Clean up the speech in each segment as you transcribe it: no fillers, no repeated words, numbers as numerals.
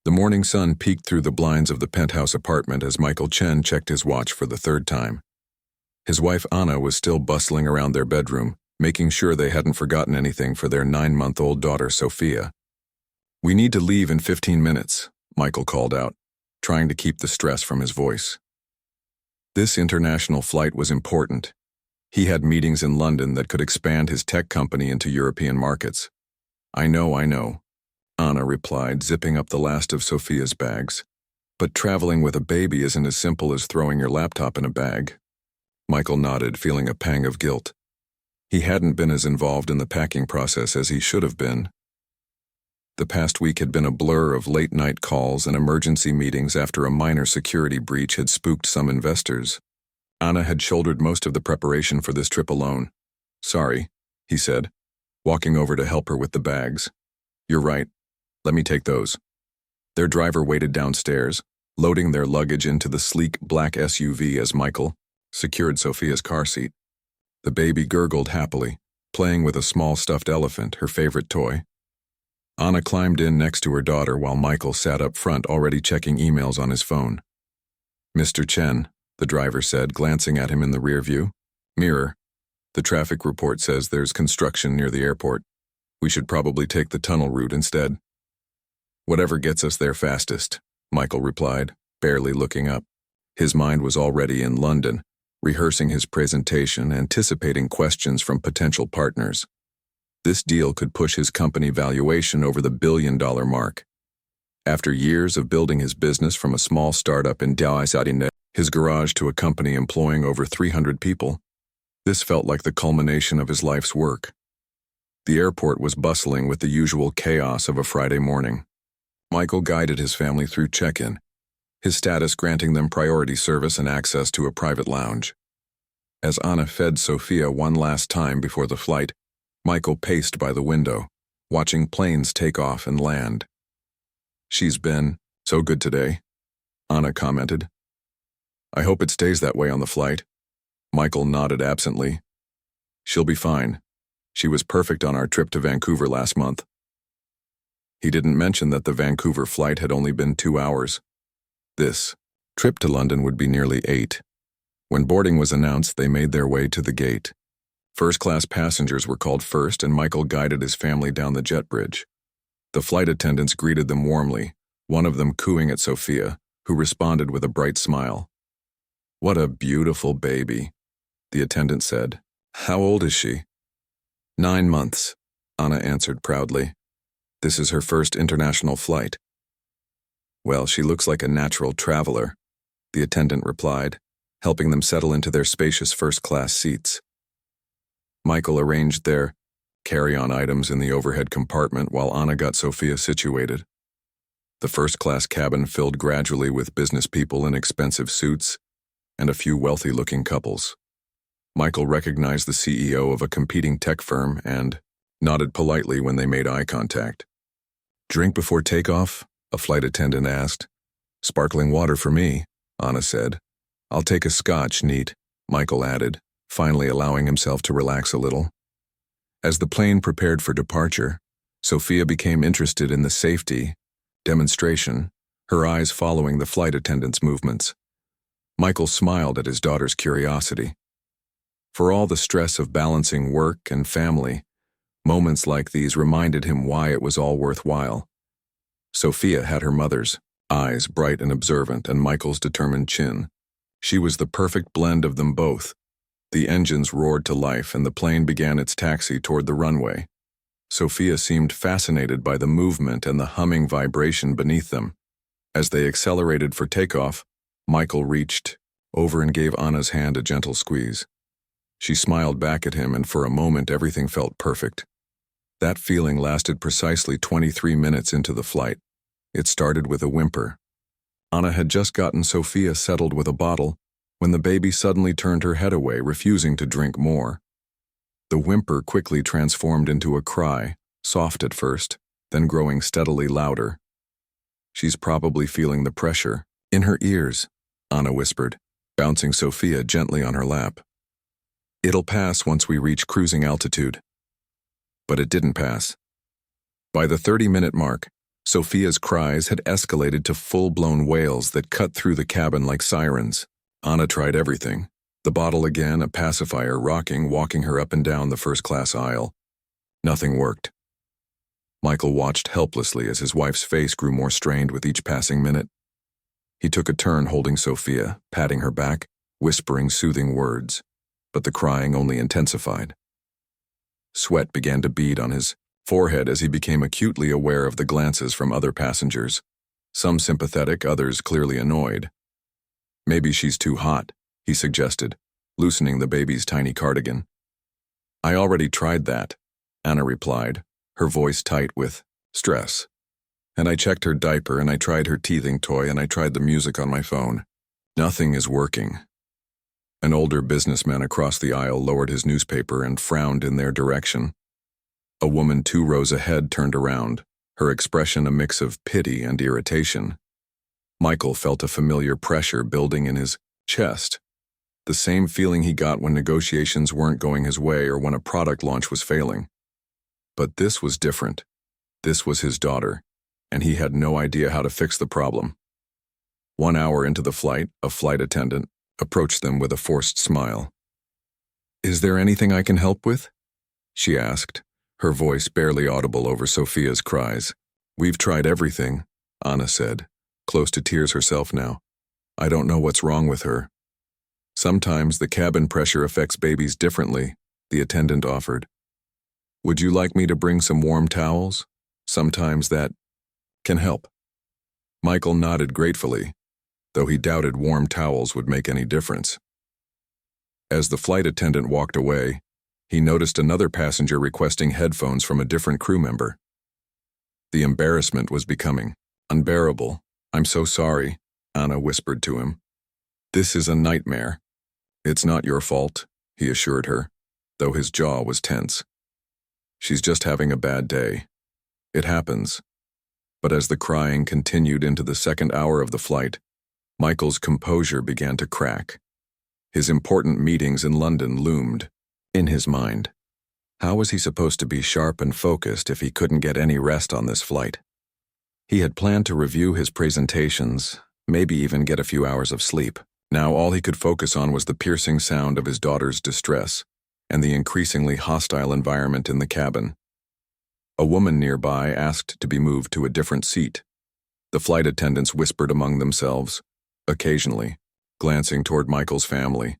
The morning sun peeked through the blinds of the penthouse apartment as Michael Chen checked his watch for the third time. His wife Anna was still bustling around their bedroom, making sure they hadn't forgotten anything for their 9-month-old daughter Sophia. "We need to leave in 15 minutes, Michael called out, trying to keep the stress from his voice. This international flight was important. He had meetings in London that could expand his tech company into European markets. I know, Anna replied, zipping up the last of Sophia's bags. "But traveling with a baby isn't as simple as throwing your laptop in a bag." Michael nodded, feeling a pang of guilt. He hadn't been as involved in the packing process as he should have been. The past week had been a blur of late-night calls and emergency meetings after a minor security breach had spooked some investors. Anna had shouldered most of the preparation for this trip alone. "Sorry," he said, walking over to help her with the bags. "You're right. Let me take those." Their driver waited downstairs, loading their luggage into the sleek black SUV as Michael secured Sophia's car seat. The baby gurgled happily, playing with a small stuffed elephant, her favorite toy. Anna climbed in next to her daughter while Michael sat up front already checking emails on his phone. "Mr. Chen," the driver said, glancing at him in the rear view mirror. "The traffic report says there's construction near the airport. We should probably take the tunnel route instead." "Whatever gets us there fastest," Michael replied, barely looking up. His mind was already in London, rehearsing his presentation, anticipating questions from potential partners. This deal could push his company valuation over the billion-dollar mark. After years of building his business from a small startup in Dallas, his garage to a company employing over 300 people, this felt like the culmination of his life's work. The airport was bustling with the usual chaos of a Friday morning. Michael guided his family through check-in, his status granting them priority service and access to a private lounge. As Anna fed Sophia one last time before the flight, Michael paced by the window, watching planes take off and land. "She's been so good today," Anna commented. "I hope it stays that way on the flight." Michael nodded absently. "She'll be fine. She was perfect on our trip to Vancouver last month." He didn't mention that the Vancouver flight had only been 2 hours. This trip to London would be nearly 8. When boarding was announced, they made their way to the gate. First-class passengers were called first, and Michael guided his family down the jet bridge. The flight attendants greeted them warmly, one of them cooing at Sophia, who responded with a bright smile. "What a beautiful baby," the attendant said. "How old is she?" 9 months, Anna answered proudly. "This is her first international flight." "Well, she looks like a natural traveler," the attendant replied, helping them settle into their spacious first-class seats. Michael arranged their carry-on items in the overhead compartment while Anna got Sophia situated. The first-class cabin filled gradually with business people in expensive suits and a few wealthy-looking couples. Michael recognized the CEO of a competing tech firm and nodded politely when they made eye contact. "Drink before takeoff?" a flight attendant asked. "Sparkling water for me," Anna said. "I'll take a scotch, neat," Michael added, finally allowing himself to relax a little. As the plane prepared for departure, Sophia became interested in the safety demonstration, her eyes following the flight attendant's movements. Michael smiled at his daughter's curiosity. For all the stress of balancing work and family, moments like these reminded him why it was all worthwhile. Sophia had her mother's eyes, bright and observant, and Michael's determined chin. She was the perfect blend of them both. The engines roared to life, and the plane began its taxi toward the runway. Sophia seemed fascinated by the movement and the humming vibration beneath them. As they accelerated for takeoff, Michael reached over and gave Anna's hand a gentle squeeze. She smiled back at him, and for a moment everything felt perfect. That feeling lasted precisely 23 minutes into the flight. It started with a whimper. Anna had just gotten Sophia settled with a bottle when the baby suddenly turned her head away, refusing to drink more. The whimper quickly transformed into a cry, soft at first, then growing steadily louder. "She's probably feeling the pressure in her ears," Anna whispered, bouncing Sophia gently on her lap. "It'll pass once we reach cruising altitude." But it didn't pass. By the 30-minute mark, Sophia's cries had escalated to full-blown wails that cut through the cabin like sirens. Anna tried everything. The bottle again, a pacifier, walking her up and down the first-class aisle. Nothing worked. Michael watched helplessly as his wife's face grew more strained with each passing minute. He took a turn holding Sophia, patting her back, whispering soothing words, but the crying only intensified. Sweat began to bead on his forehead as he became acutely aware of the glances from other passengers, some sympathetic, others clearly annoyed. "Maybe she's too hot," he suggested, loosening the baby's tiny cardigan. "I already tried that," Anna replied, her voice tight with stress. "And I checked her diaper, and I tried her teething toy, and I tried the music on my phone. Nothing is working." An older businessman across the aisle lowered his newspaper and frowned in their direction. A woman 2 rows ahead turned around, her expression a mix of pity and irritation. Michael felt a familiar pressure building in his chest, the same feeling he got when negotiations weren't going his way or when a product launch was failing. But this was different. This was his daughter, and he had no idea how to fix the problem. 1 hour into the flight, a flight attendant approached them with a forced smile. "Is there anything I can help with?" she asked, her voice barely audible over Sophia's cries. "We've tried everything," Anna said, close to tears herself now. "I don't know what's wrong with her." "Sometimes the cabin pressure affects babies differently," the attendant offered. "Would you like me to bring some warm towels? Sometimes that can help." Michael nodded gratefully, though he doubted warm towels would make any difference. As the flight attendant walked away, he noticed another passenger requesting headphones from a different crew member. The embarrassment was becoming unbearable. "I'm so sorry," Anna whispered to him. "This is a nightmare." "It's not your fault," he assured her, though his jaw was tense. "She's just having a bad day. It happens." But as the crying continued into the second hour of the flight, Michael's composure began to crack. His important meetings in London loomed in his mind. How was he supposed to be sharp and focused if he couldn't get any rest on this flight? He had planned to review his presentations, maybe even get a few hours of sleep. Now all he could focus on was the piercing sound of his daughter's distress and the increasingly hostile environment in the cabin. A woman nearby asked to be moved to a different seat. The flight attendants whispered among themselves, occasionally, glancing toward Michael's family.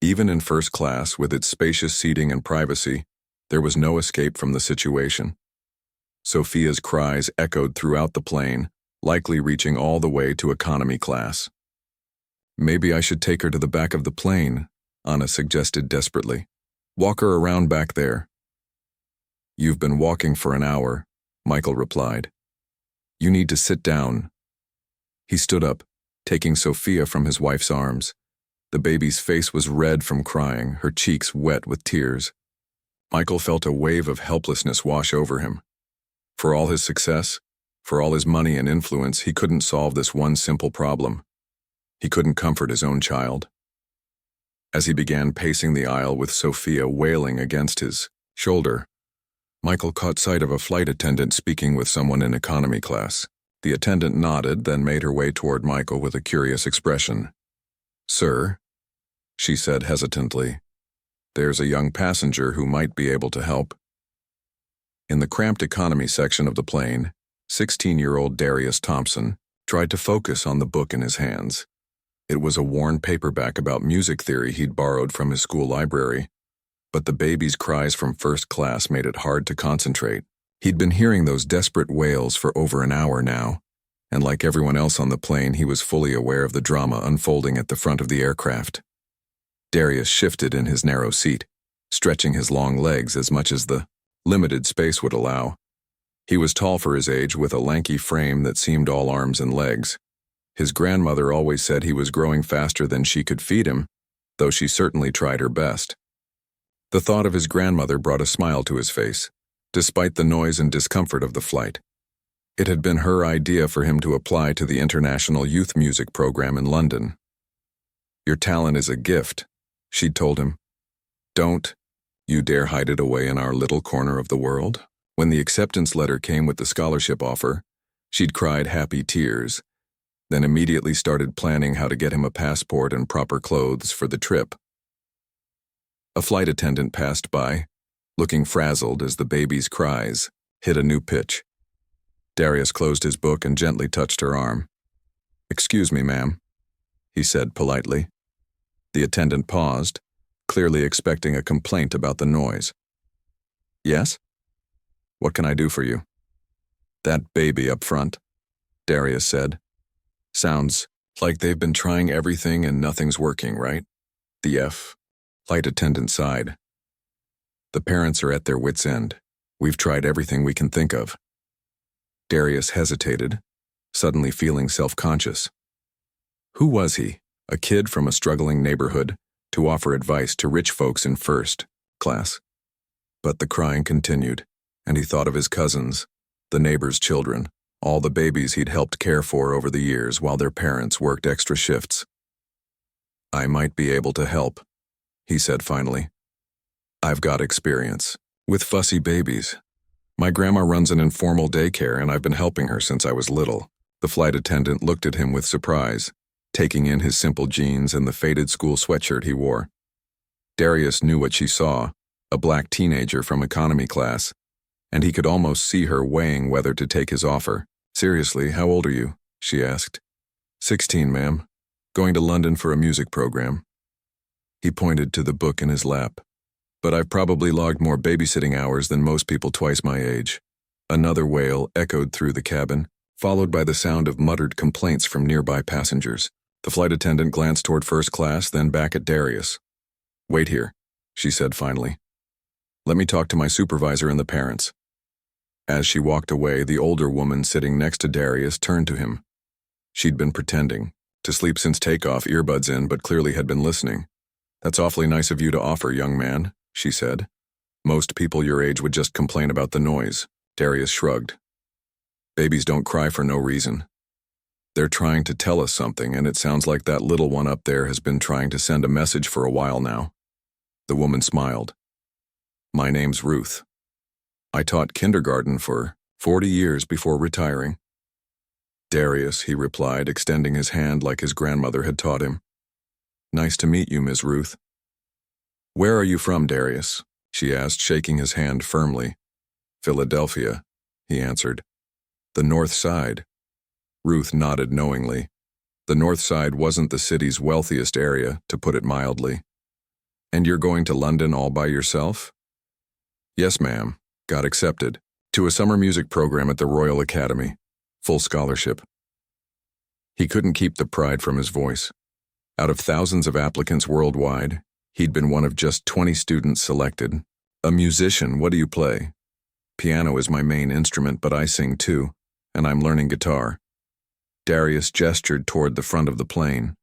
Even in first class, with its spacious seating and privacy, there was no escape from the situation. Sophia's cries echoed throughout the plane, likely reaching all the way to economy class. "Maybe I should take her to the back of the plane," Anna suggested desperately. "Walk her around back there." "You've been walking for an hour," Michael replied. "You need to sit down." He stood up, taking Sophia from his wife's arms. The baby's face was red from crying, her cheeks wet with tears. Michael felt a wave of helplessness wash over him. For all his success, for all his money and influence, he couldn't solve this one simple problem. He couldn't comfort his own child. As he began pacing the aisle with Sophia wailing against his shoulder, Michael caught sight of a flight attendant speaking with someone in economy class. The attendant nodded, then made her way toward Michael with a curious expression. "Sir," she said hesitantly, "there's a young passenger who might be able to help." In the cramped economy section of the plane, 16-year-old Darius Thompson tried to focus on the book in his hands. It was a worn paperback about music theory he'd borrowed from his school library, but the baby's cries from first class made it hard to concentrate. He'd been hearing those desperate wails for over an hour now, and like everyone else on the plane, he was fully aware of the drama unfolding at the front of the aircraft. Darius shifted in his narrow seat, stretching his long legs as much as the limited space would allow. He was tall for his age, with a lanky frame that seemed all arms and legs. His grandmother always said he was growing faster than she could feed him, though she certainly tried her best. The thought of his grandmother brought a smile to his face, despite the noise and discomfort of the flight. It had been her idea for him to apply to the International Youth Music Program in London. "Your talent is a gift," she'd told him. "Don't you dare hide it away in our little corner of the world." When the acceptance letter came with the scholarship offer, She'd cried happy tears, then immediately started planning how to get him a passport and proper clothes for the trip. A flight attendant passed by, looking frazzled as the baby's cries hit a new pitch. Darius closed his book and gently touched her arm. "Excuse me, ma'am," he said politely. The attendant paused, clearly expecting a complaint about the noise. "Yes? What can I do for you?" "That baby up front," Darius said. "Sounds like they've been trying everything and nothing's working, right?" Flight attendant sighed. "The parents are at their wits' end. We've tried everything we can think of." Darius hesitated, suddenly feeling self-conscious. Who was he, a kid from a struggling neighborhood, to offer advice to rich folks in first class? But the crying continued, and he thought of his cousins, the neighbors' children, all the babies he'd helped care for over the years while their parents worked extra shifts. "I might be able to help," he said finally. "I've got experience with fussy babies. My grandma runs an informal daycare and I've been helping her since I was little." The flight attendant looked at him with surprise, taking in his simple jeans and the faded school sweatshirt he wore. Darius knew what she saw, a black teenager from economy class, and he could almost see her weighing whether to take his offer. "Seriously, how old are you?" she asked. 16, ma'am. Going to London for a music program." He pointed to the book in his lap. "But I've probably logged more babysitting hours than most people twice my age." Another wail echoed through the cabin, followed by the sound of muttered complaints from nearby passengers. The flight attendant glanced toward first class, then back at Darius. "Wait here," she said finally. "Let me talk to my supervisor and the parents." As she walked away, the older woman sitting next to Darius turned to him. She'd been pretending to sleep since takeoff, earbuds in, but clearly had been listening. "That's awfully nice of you to offer, young man," she said. "Most people your age would just complain about the noise." Darius shrugged. "Babies don't cry for no reason. They're trying to tell us something, and it sounds like that little one up there has been trying to send a message for a while now." The woman smiled. "My name's Ruth. I taught kindergarten for 40 years before retiring." "Darius," he replied, extending his hand like his grandmother had taught him. "Nice to meet you, Miss Ruth." "Where are you from, Darius?" she asked, shaking his hand firmly. "Philadelphia," he answered. "The North Side." Ruth nodded knowingly. The North Side wasn't the city's wealthiest area, to put it mildly. "And you're going to London all by yourself?" "Yes, ma'am. Got accepted to a summer music program at the Royal Academy. Full scholarship." He couldn't keep the pride from his voice. Out of thousands of applicants worldwide, he'd been one of just 20 students selected. "A musician, what do you play?" "Piano is my main instrument, but I sing too, and I'm learning guitar." Darius gestured toward the front of the plane.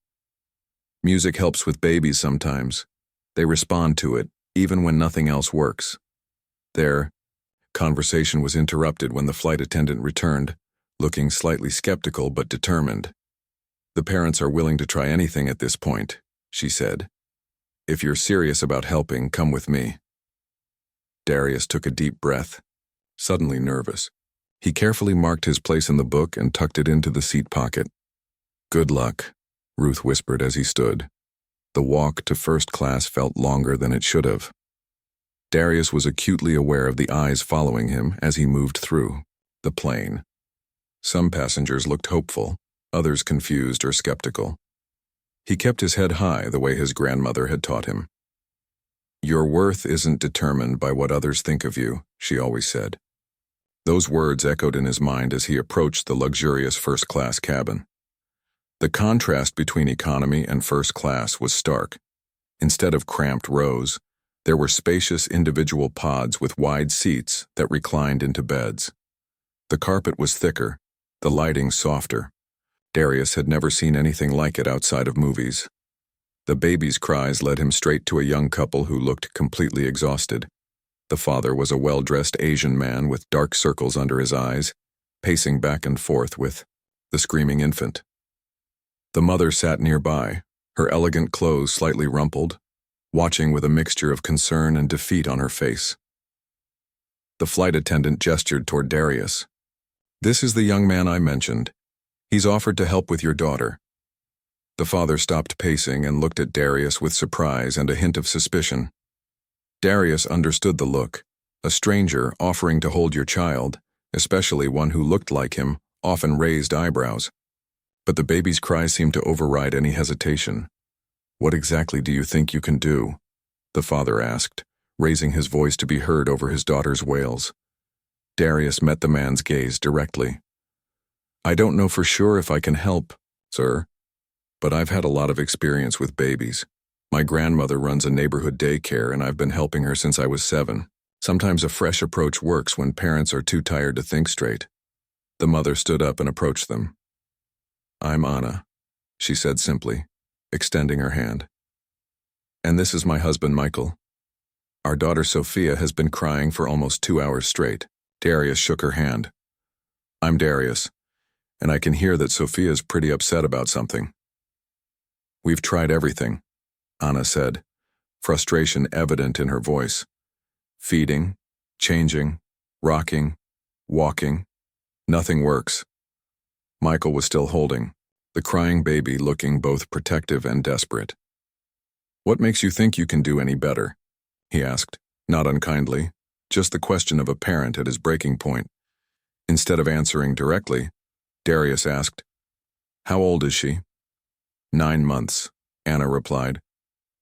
"Music helps with babies sometimes. They respond to it, even when nothing else works." Their conversation was interrupted when the flight attendant returned, looking slightly skeptical but determined. "The parents are willing to try anything at this point," she said. "If you're serious about helping, come with me." Darius took a deep breath, suddenly nervous. He carefully marked his place in the book and tucked it into the seat pocket. "Good luck," Ruth whispered as he stood. The walk to first class felt longer than it should have. Darius was acutely aware of the eyes following him as he moved through the plane. Some passengers looked hopeful, others confused or skeptical. He kept his head high the way his grandmother had taught him. "Your worth isn't determined by what others think of you," she always said. Those words echoed in his mind as he approached the luxurious first-class cabin. The contrast between economy and first class was stark. Instead of cramped rows, there were spacious individual pods with wide seats that reclined into beds. The carpet was thicker, the lighting softer. Darius had never seen anything like it outside of movies. The baby's cries led him straight to a young couple who looked completely exhausted. The father was a well-dressed Asian man with dark circles under his eyes, pacing back and forth with the screaming infant. The mother sat nearby, her elegant clothes slightly rumpled, watching with a mixture of concern and defeat on her face. The flight attendant gestured toward Darius. "This is the young man I mentioned. He's offered to help with your daughter." The father stopped pacing and looked at Darius with surprise and a hint of suspicion. Darius understood the look. A stranger offering to hold your child, especially one who looked like him, often raised eyebrows. But the baby's cries seemed to override any hesitation. "What exactly do you think you can do?" the father asked, raising his voice to be heard over his daughter's wails. Darius met the man's gaze directly. "I don't know for sure if I can help, sir, but I've had a lot of experience with babies. My grandmother runs a neighborhood daycare and I've been helping her since I was 7. Sometimes a fresh approach works when parents are too tired to think straight." The mother stood up and approached them. "I'm Anna," she said simply, extending her hand. "And this is my husband, Michael. Our daughter Sophia has been crying for almost 2 hours straight." Darius shook her hand. "I'm Darius, and I can hear that Sophia's pretty upset about something." "We've tried everything," Anna said, frustration evident in her voice. "Feeding, changing, rocking, walking. Nothing works." Michael was still holding the crying baby, looking both protective and desperate. "What makes you think you can do any better?" he asked, not unkindly, just the question of a parent at his breaking point. Instead of answering directly, Darius asked, "How old is she?" 9 months, Anna replied.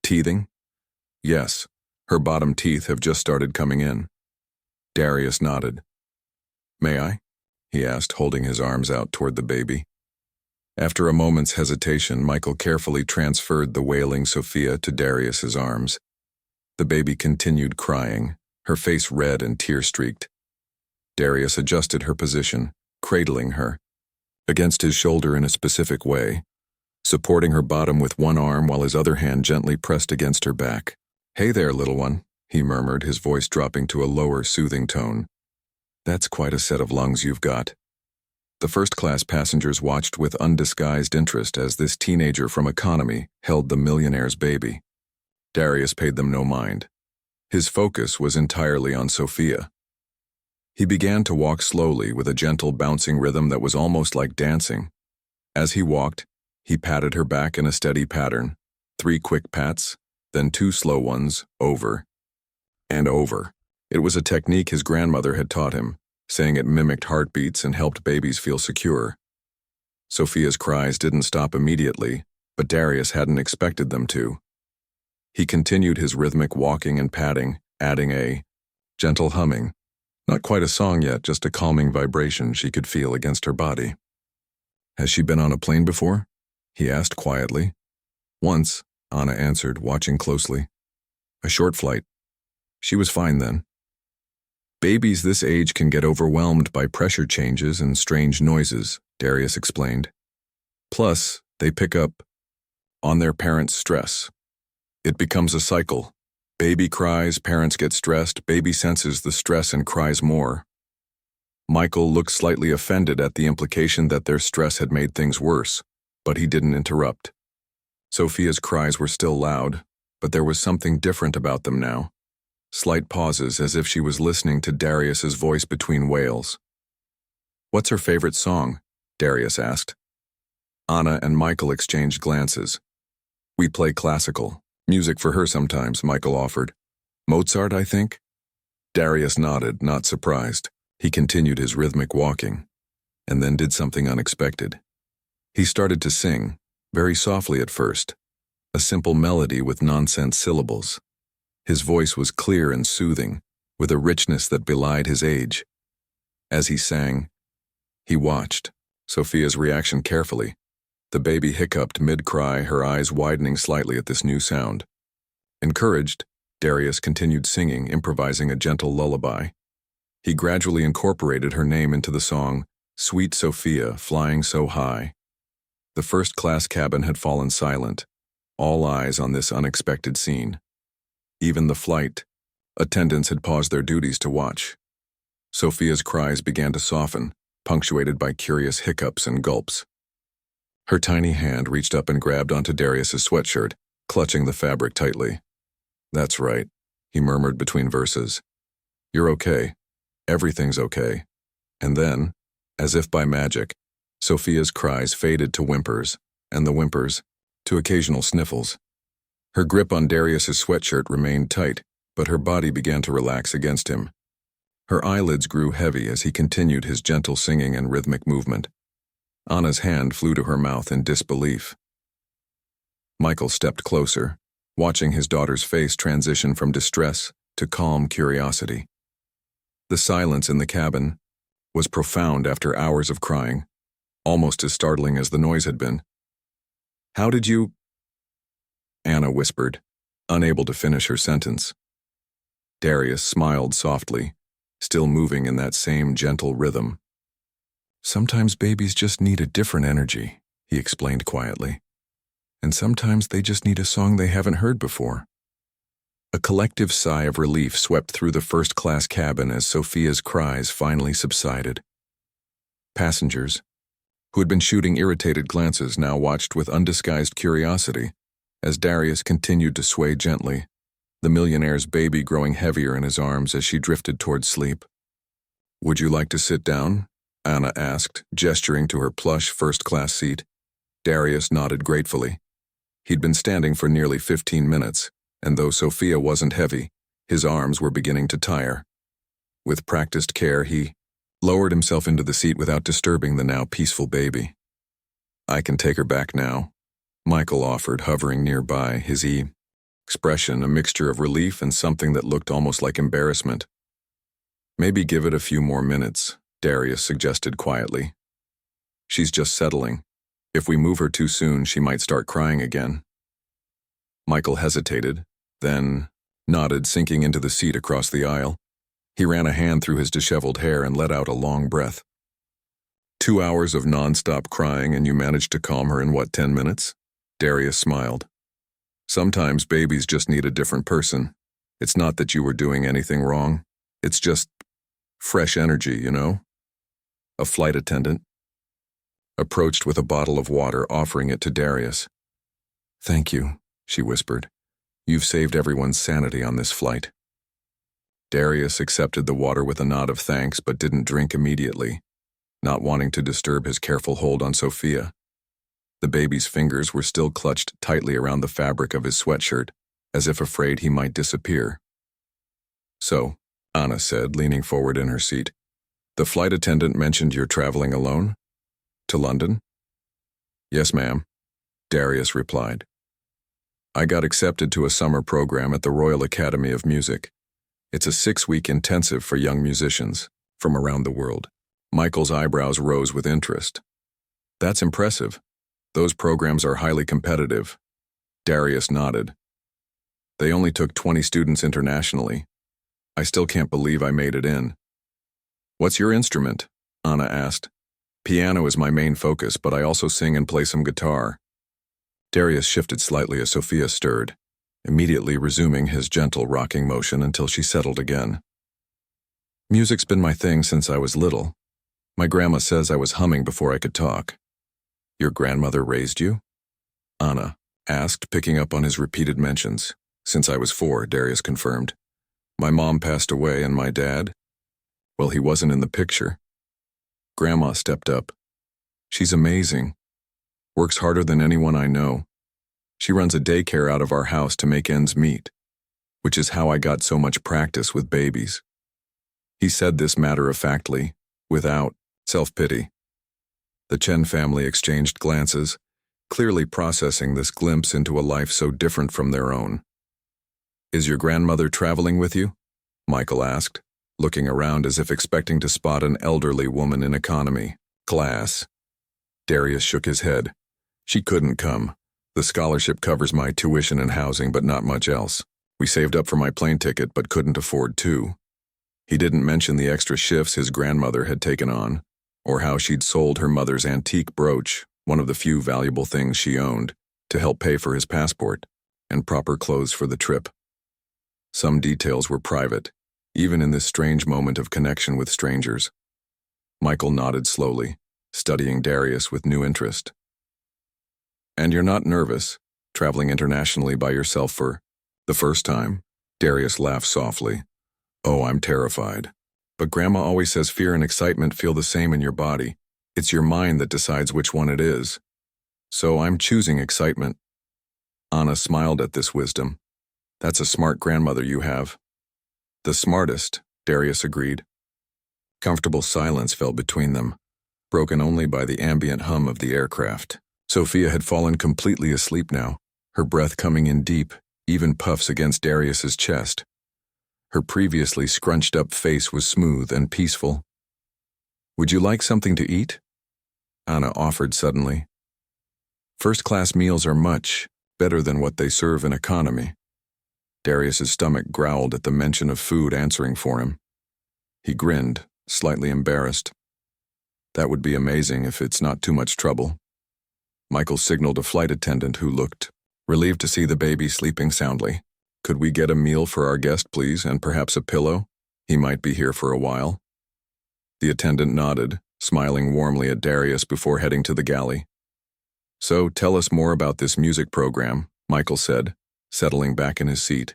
"Teething?" "Yes, her bottom teeth have just started coming in." Darius nodded. "May I?" he asked, holding his arms out toward the baby. After a moment's hesitation, Michael carefully transferred the wailing Sophia to Darius's arms. The baby continued crying, her face red and tear-streaked. Darius adjusted her position, cradling her against his shoulder in a specific way, supporting her bottom with one arm while his other hand gently pressed against her back. "Hey there, little one," he murmured, his voice dropping to a lower, soothing tone. "That's quite a set of lungs you've got." The first-class passengers watched with undisguised interest as this teenager from economy held the millionaire's baby. Darius paid them no mind. His focus was entirely on Sophia. He began to walk slowly with a gentle bouncing rhythm that was almost like dancing. As he walked, he patted her back in a steady pattern, 3 quick pats, then 2 slow ones, over and over. It was a technique his grandmother had taught him, saying it mimicked heartbeats and helped babies feel secure. Sophia's cries didn't stop immediately, but Darius hadn't expected them to. He continued his rhythmic walking and patting, adding a gentle humming. Not quite a song yet, just a calming vibration she could feel against her body. "Has she been on a plane before?" he asked quietly. "Once," Anna answered, watching closely. "A short flight. She was fine then." "Babies this age can get overwhelmed by pressure changes and strange noises," Darius explained. "Plus, they pick up on their parents' stress. It becomes a cycle. Baby cries, parents get stressed, baby senses the stress and cries more." Michael looked slightly offended at the implication that their stress had made things worse, but he didn't interrupt. Sophia's cries were still loud, but there was something different about them now. Slight pauses as if she was listening to Darius's voice between wails. "What's her favorite song?" Darius asked. Anna and Michael exchanged glances. "We play classical music for her sometimes," Michael offered. "Mozart, I think?" Darius nodded, not surprised. He continued his rhythmic walking, and then did something unexpected. He started to sing, very softly at first, a simple melody with nonsense syllables. His voice was clear and soothing, with a richness that belied his age. As he sang, he watched Sophia's reaction carefully. The baby hiccuped mid-cry, her eyes widening slightly at this new sound. Encouraged, Darius continued singing, improvising a gentle lullaby. He gradually incorporated her name into the song, "Sweet Sophia, Flying So High." The first-class cabin had fallen silent, all eyes on this unexpected scene. Even the flight attendants had paused their duties to watch. Sophia's cries began to soften, punctuated by curious hiccups and gulps. Her tiny hand reached up and grabbed onto Darius's sweatshirt, clutching the fabric tightly. "That's right," he murmured between verses. "You're okay. Everything's okay." And then, As if by magic, Sophia's cries faded to whimpers, and the whimpers to occasional sniffles. Her grip on Darius's sweatshirt remained tight, but her body began to relax against him. Her eyelids grew heavy as he continued his gentle singing and rhythmic movement. Anna's hand flew to her mouth in disbelief. Michael stepped closer, watching his daughter's face transition from distress to calm curiosity. The silence in the cabin was profound after hours of crying, almost as startling as the noise had been. "How did you—" Anna whispered, unable to finish her sentence. Darius smiled softly, still moving in that same gentle rhythm. "Sometimes babies just need a different energy," he explained quietly. "And sometimes they just need a song they haven't heard before." A collective sigh of relief swept through the first-class cabin as Sophia's cries finally subsided. Passengers, who had been shooting irritated glances, now watched with undisguised curiosity as Darius continued to sway gently, the millionaire's baby growing heavier in his arms as she drifted towards sleep. "Would you like to sit down?" Anna asked, gesturing to her plush first-class seat. Darius nodded gratefully. He'd been standing for nearly 15 minutes, and though Sophia wasn't heavy, his arms were beginning to tire. With practiced care, he lowered himself into the seat without disturbing the now peaceful baby. "I can take her back now," Michael offered, hovering nearby, his expression a mixture of relief and something that looked almost like embarrassment. "Maybe give it a few more minutes," Darius suggested quietly. "She's just settling. If we move her too soon, she might start crying again." Michael hesitated, then nodded, sinking into the seat across the aisle. He ran a hand through his disheveled hair and let out a long breath. "2 hours of nonstop crying and you managed to calm her in what, 10 minutes? Darius smiled. "Sometimes babies just need a different person. It's not that you were doing anything wrong. It's just fresh energy, you know?" A flight attendant approached with a bottle of water, offering it to Darius. "Thank you," she whispered. "You've saved everyone's sanity on this flight." Darius accepted the water with a nod of thanks but didn't drink immediately, not wanting to disturb his careful hold on Sophia. The baby's fingers were still clutched tightly around the fabric of his sweatshirt, as if afraid he might disappear. "So," Anna said, leaning forward in her seat, "the flight attendant mentioned you're traveling alone? To London?" "Yes, ma'am," Darius replied. "I got accepted to a summer program at the Royal Academy of Music. It's a 6-week intensive for young musicians from around the world." Michael's eyebrows rose with interest. "That's impressive. Those programs are highly competitive." Darius nodded. "They only took 20 students internationally. I still can't believe I made it in." "What's your instrument?" Anna asked. "Piano is my main focus, but I also sing and play some guitar." Darius shifted slightly as Sophia stirred, immediately resuming his gentle rocking motion until she settled again. "Music's been my thing since I was little. My grandma says I was humming before I could talk." "Your grandmother raised you?" Anna asked, picking up on his repeated mentions. "Since I was 4, Darius confirmed. My mom passed away and my dad, well, he wasn't in the picture." Grandma stepped up. "She's amazing. Works harder than anyone I know. She runs a daycare out of our house to make ends meet, which is how I got so much practice with babies." He said this matter-of-factly, without self-pity. The Chen family exchanged glances, clearly processing this glimpse into a life so different from their own. "Is your grandmother traveling with you?" Michael asked, looking around as if expecting to spot an elderly woman in economy class. Darius shook his head. "She couldn't come. The scholarship covers my tuition and housing, but not much else. We saved up for my plane ticket, but couldn't afford 2. He didn't mention the extra shifts his grandmother had taken on, or how she'd sold her mother's antique brooch, one of the few valuable things she owned, to help pay for his passport and proper clothes for the trip. Some details were private, even in this strange moment of connection with strangers. Michael nodded slowly, studying Darius with new interest. "And you're not nervous, traveling internationally by yourself for the first time?" Darius laughed softly. "Oh, I'm terrified. But Grandma always says fear and excitement feel the same in your body. It's your mind that decides which one it is. So I'm choosing excitement. Anna smiled at this wisdom. That's a smart grandmother you have. The smartest, Darius agreed. Comfortable silence fell between them, broken only by the ambient hum of the aircraft. Sophia had fallen completely asleep now, her breath coming in deep, even puffs against Darius's chest. Her previously scrunched-up face was smooth and peaceful. Would you like something to eat? Anna offered suddenly. First-class meals are much better than what they serve in economy. Darius's stomach growled at the mention of food answering for him. He grinned, slightly embarrassed. That would be amazing if it's not too much trouble. Michael signaled a flight attendant who looked relieved to see the baby sleeping soundly. Could we get a meal for our guest, please, and perhaps a pillow? He might be here for a while. The attendant nodded, smiling warmly at Darius before heading to the galley. So tell us more about this music program, Michael said, settling back in his seat.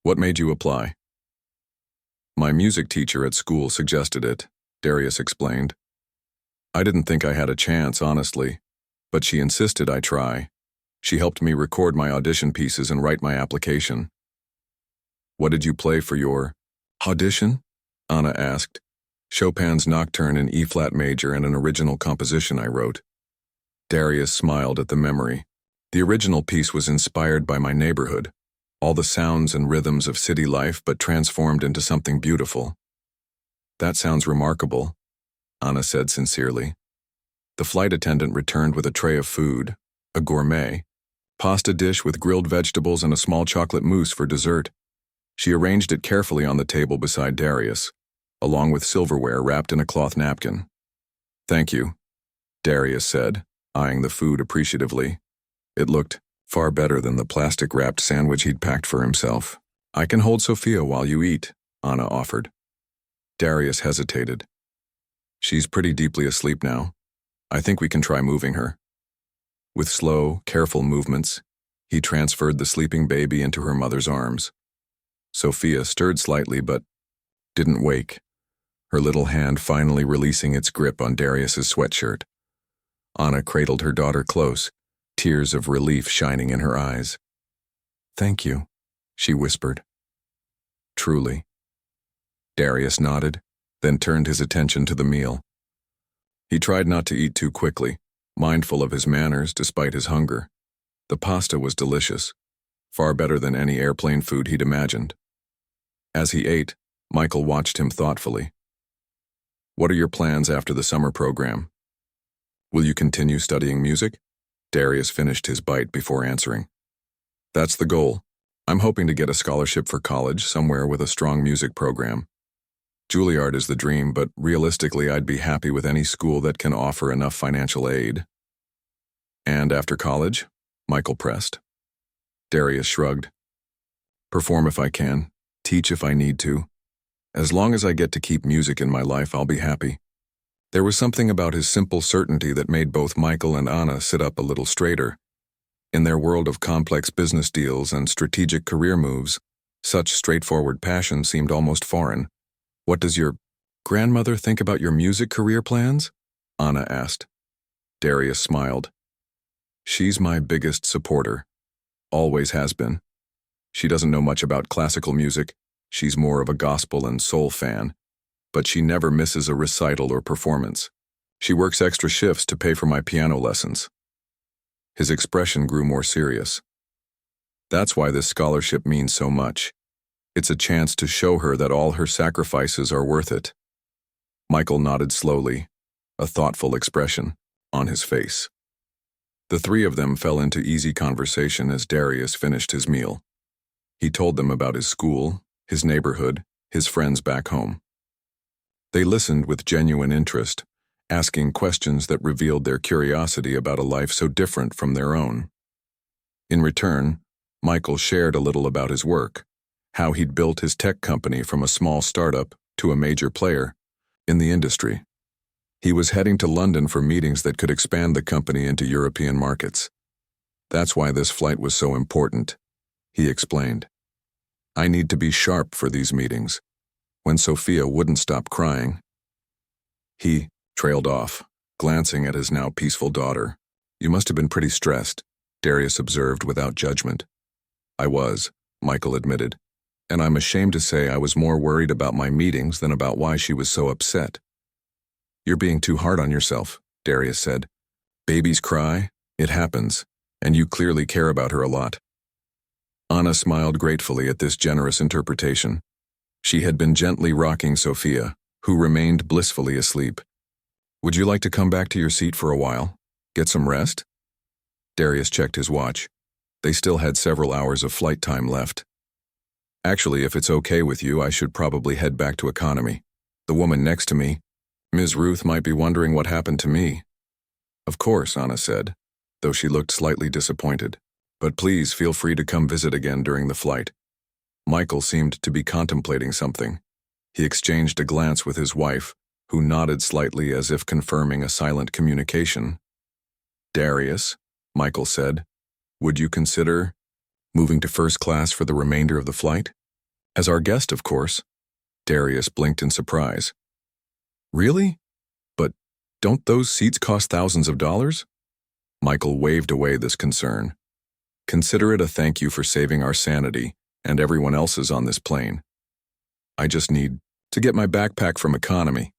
What made you apply? My music teacher at school suggested it, Darius explained. I didn't think I had a chance, honestly, but she insisted I try. She helped me record my audition pieces and write my application. What did you play for your audition? Anna asked. Chopin's Nocturne in E-flat major and an original composition I wrote. Darius smiled at the memory. The original piece was inspired by my neighborhood, all the sounds and rhythms of city life but transformed into something beautiful. That sounds remarkable, Anna said sincerely. The flight attendant returned with a tray of food, a gourmet, pasta dish with grilled vegetables and a small chocolate mousse for dessert. She arranged it carefully on the table beside Darius, along with silverware wrapped in a cloth napkin. Thank you, Darius said, eyeing the food appreciatively. It looked far better than the plastic-wrapped sandwich he'd packed for himself. I can hold Sophia while you eat, Anna offered. Darius hesitated. She's pretty deeply asleep now. I think we can try moving her. With slow, careful movements, he transferred the sleeping baby into her mother's arms. Sophia stirred slightly but didn't wake, her little hand finally releasing its grip on Darius's sweatshirt. Anna cradled her daughter close, tears of relief shining in her eyes. Thank you, she whispered. Truly. Darius nodded, then turned his attention to the meal. He tried not to eat too quickly, mindful of his manners despite his hunger. The pasta was delicious, far better than any airplane food he'd imagined. As he ate, Michael watched him thoughtfully. What are your plans after the summer program? Will you continue studying music? Darius finished his bite before answering. That's the goal. I'm hoping to get a scholarship for college somewhere with a strong music program. Juilliard is the dream, but realistically I'd be happy with any school that can offer enough financial aid. And after college? Michael pressed. Darius shrugged. Perform if I can, teach if I need to. As long as I get to keep music in my life, I'll be happy. There was something about his simple certainty that made both Michael and Anna sit up a little straighter. In their world of complex business deals and strategic career moves, such straightforward passion seemed almost foreign. What does your grandmother think about your music career plans? Anna asked. Darius smiled. She's my biggest supporter. Always has been. She doesn't know much about classical music. She's more of a gospel and soul fan. But she never misses a recital or performance. She works extra shifts to pay for my piano lessons. His expression grew more serious. That's why this scholarship means so much. It's a chance to show her that all her sacrifices are worth it. Michael nodded slowly, a thoughtful expression on his face. The three of them fell into easy conversation as Darius finished his meal. He told them about his school, his neighborhood, his friends back home. They listened with genuine interest, asking questions that revealed their curiosity about a life so different from their own. In return, Michael shared a little about his work, how he'd built his tech company from a small startup to a major player in the industry. He was heading to London for meetings that could expand the company into European markets. That's why this flight was so important, he explained. I need to be sharp for these meetings. when Sophia wouldn't stop crying. He trailed off, glancing at his now peaceful daughter. "You must have been pretty stressed," Darius observed without judgment. "I was," Michael admitted, "and I'm ashamed to say I was more worried about my meetings than about why she was so upset." "You're being too hard on yourself," Darius said. "Babies cry, it happens, and you clearly care about her a lot." Anna smiled gratefully at this generous interpretation. She had been gently rocking Sophia, who remained blissfully asleep. "Would you like to come back to your seat for a while? Get some rest?" Darius checked his watch. They still had several hours of flight time left. "Actually, if it's okay with you, I should probably head back to economy. The woman next to me, Ms. Ruth, might be wondering what happened to me." "Of course," Anna said, though she looked slightly disappointed. "But please feel free to come visit again during the flight." Michael seemed to be contemplating something. He exchanged a glance with his wife, who nodded slightly as if confirming a silent communication. "Darius," Michael said, "would you consider moving to first class for the remainder of the flight? As our guest, of course." Darius blinked in surprise. "Really? But don't those seats cost thousands of dollars?" Michael waved away this concern. "Consider it a thank you for saving our sanity and everyone else's on this plane. I just need to get my backpack from economy,"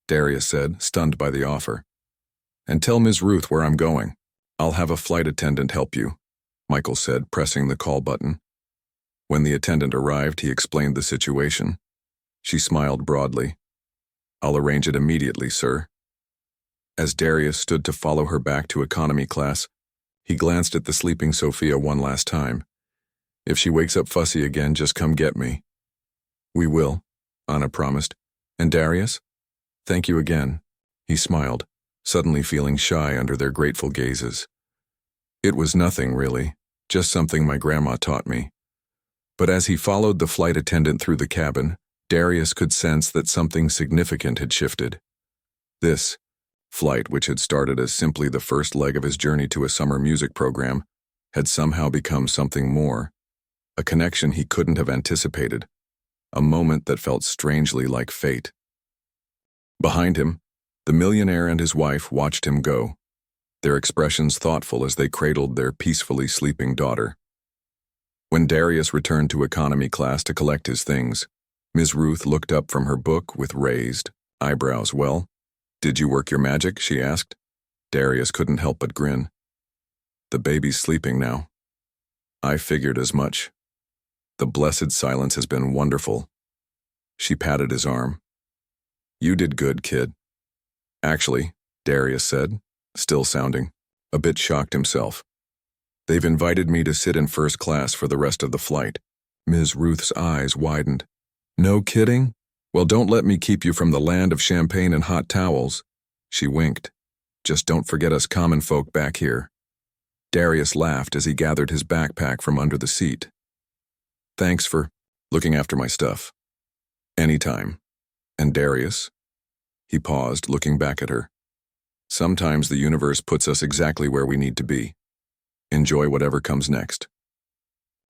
Darius said, stunned by the offer. "And tell Ms. Ruth where I'm going. I'll have a flight attendant help you," Michael said, pressing the call button. When the attendant arrived, he explained the situation. She smiled broadly. "I'll arrange it immediately, sir." As Darius stood to follow her back to economy class, he glanced at the sleeping Sophia one last time. "If she wakes up fussy again, just come get me." "We will," Anna promised. "And Darius? Thank you again." He smiled, suddenly feeling shy under their grateful gazes. "It was nothing, really, just something my grandma taught me." But as he followed the flight attendant through the cabin, Darius could sense that something significant had shifted. This flight, which had started as simply the first leg of his journey to a summer music program, had somehow become something more. A connection he couldn't have anticipated. A moment that felt strangely like fate. Behind him, the millionaire and his wife watched him go, their expressions thoughtful as they cradled their peacefully sleeping daughter. When Darius returned to economy class to collect his things, Ms. Ruth looked up from her book with raised eyebrows. "Well, did you work your magic?" she asked. Darius couldn't help but grin. "The baby's sleeping now." "I figured as much. The blessed silence has been wonderful." She patted his arm. "You did good, kid." "Actually," Darius said, still sounding a bit shocked himself, "they've invited me to sit in first class for the rest of the flight." Ms. Ruth's eyes widened. "No kidding? Well, don't let me keep you from the land of champagne and hot towels." She winked. "Just don't forget us common folk back here." Darius laughed as he gathered his backpack from under the seat. "Thanks for looking after my stuff." "Anytime." "And Darius?" He paused, looking back at her. "Sometimes the universe puts us exactly where we need to be. Enjoy whatever comes next."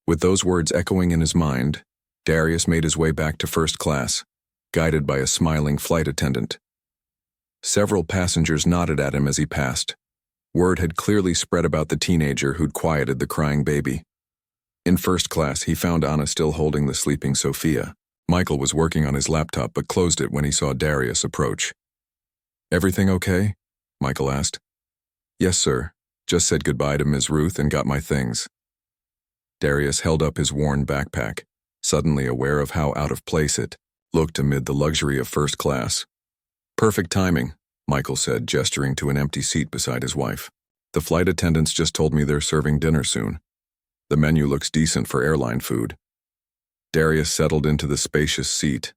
With those words echoing in his mind, Darius made his way back to first class, guided by a smiling flight attendant. Several passengers nodded at him as he passed. Word had clearly spread about the teenager who'd quieted the crying baby. In first class, he found Anna still holding the sleeping Sophia. Michael was working on his laptop but closed it when he saw Darius approach. "Everything okay?" Michael asked. "Yes, sir. Just said goodbye to Ms. Ruth and got my things." Darius held up his worn backpack, suddenly aware of how out of place it looked amid the luxury of first class. "Perfect timing," Michael said, gesturing to an empty seat beside his wife. "The flight attendants just told me they're serving dinner soon. The menu looks decent for airline food." Darius settled into the spacious seat,